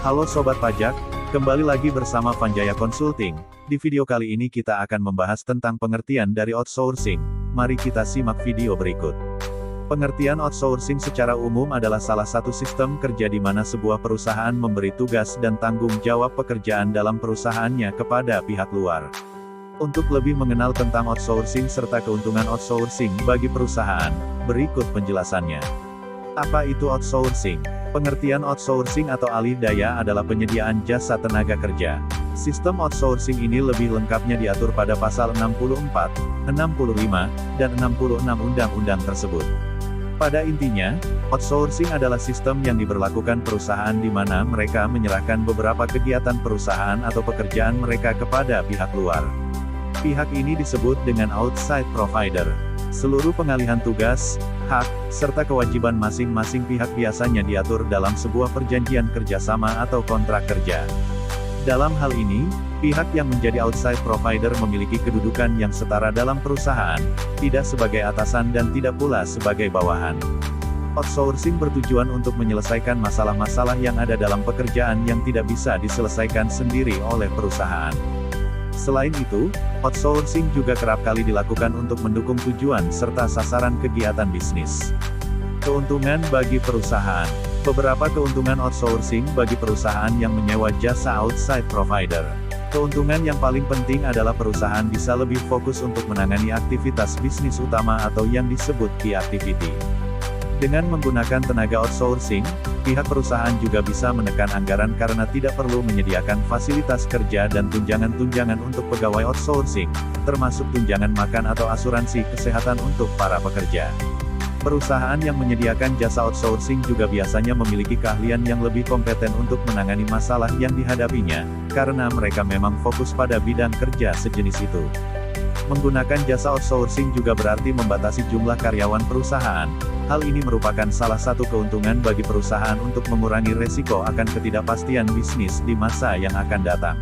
Halo Sobat Pajak, kembali lagi bersama Vanjaya Consulting. Di video kali ini kita akan membahas tentang pengertian dari outsourcing. Mari kita simak video berikut. Pengertian outsourcing secara umum adalah salah satu sistem kerja di mana sebuah perusahaan memberi tugas dan tanggung jawab pekerjaan dalam perusahaannya kepada pihak luar. Untuk lebih mengenal tentang outsourcing serta keuntungan outsourcing bagi perusahaan, berikut penjelasannya. Apa itu outsourcing? Pengertian outsourcing atau alih daya adalah penyediaan jasa tenaga kerja. Sistem outsourcing ini lebih lengkapnya diatur pada pasal 64, 65, dan 66 undang-undang tersebut. Pada intinya, outsourcing adalah sistem yang diberlakukan perusahaan di mana mereka menyerahkan beberapa kegiatan perusahaan atau pekerjaan mereka kepada pihak luar. Pihak ini disebut dengan outside provider. Seluruh pengalihan tugas, hak, serta kewajiban masing-masing pihak biasanya diatur dalam sebuah perjanjian kerjasama atau kontrak kerja. Dalam hal ini, pihak yang menjadi outside provider memiliki kedudukan yang setara dalam perusahaan, tidak sebagai atasan dan tidak pula sebagai bawahan. Outsourcing bertujuan untuk menyelesaikan masalah-masalah yang ada dalam pekerjaan yang tidak bisa diselesaikan sendiri oleh perusahaan. Selain itu, outsourcing juga kerap kali dilakukan untuk mendukung tujuan serta sasaran kegiatan bisnis. Keuntungan bagi perusahaan. Beberapa keuntungan outsourcing bagi perusahaan yang menyewa jasa outside provider. Keuntungan yang paling penting adalah perusahaan bisa lebih fokus untuk menangani aktivitas bisnis utama atau yang disebut key activity. Dengan menggunakan tenaga outsourcing, pihak perusahaan juga bisa menekan anggaran karena tidak perlu menyediakan fasilitas kerja dan tunjangan-tunjangan untuk pegawai outsourcing, termasuk tunjangan makan atau asuransi kesehatan untuk para pekerja. Perusahaan yang menyediakan jasa outsourcing juga biasanya memiliki keahlian yang lebih kompeten untuk menangani masalah yang dihadapinya, karena mereka memang fokus pada bidang kerja sejenis itu. Menggunakan jasa outsourcing juga berarti membatasi jumlah karyawan perusahaan. Hal ini merupakan salah satu keuntungan bagi perusahaan untuk mengurangi resiko akan ketidakpastian bisnis di masa yang akan datang.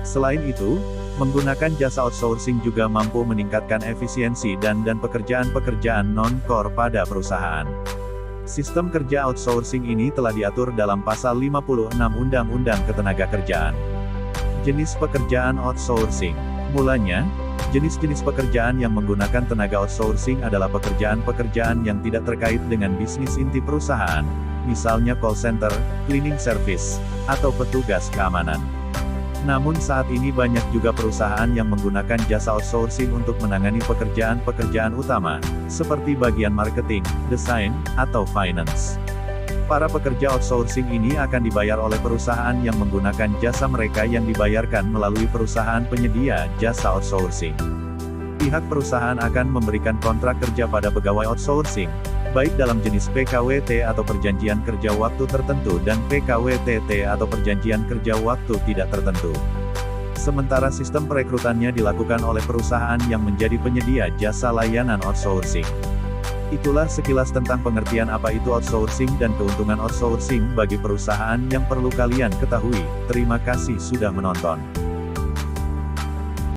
Selain itu, menggunakan jasa outsourcing juga mampu meningkatkan efisiensi dan pekerjaan-pekerjaan non-core pada perusahaan. Sistem kerja outsourcing ini telah diatur dalam pasal 56 Undang-Undang Ketenagakerjaan. Jenis pekerjaan outsourcing. Mulanya, jenis-jenis pekerjaan yang menggunakan tenaga outsourcing adalah pekerjaan-pekerjaan yang tidak terkait dengan bisnis inti perusahaan, misalnya call center, cleaning service, atau petugas keamanan. Namun saat ini banyak juga perusahaan yang menggunakan jasa outsourcing untuk menangani pekerjaan-pekerjaan utama, seperti bagian marketing, desain, atau finance. Para pekerja outsourcing ini akan dibayar oleh perusahaan yang menggunakan jasa mereka yang dibayarkan melalui perusahaan penyedia jasa outsourcing. Pihak perusahaan akan memberikan kontrak kerja pada pegawai outsourcing, baik dalam jenis PKWT atau perjanjian kerja waktu tertentu dan PKWTT atau perjanjian kerja waktu tidak tertentu. Sementara sistem perekrutannya dilakukan oleh perusahaan yang menjadi penyedia jasa layanan outsourcing. Itulah sekilas tentang pengertian apa itu outsourcing dan keuntungan outsourcing bagi perusahaan yang perlu kalian ketahui. Terima kasih sudah menonton.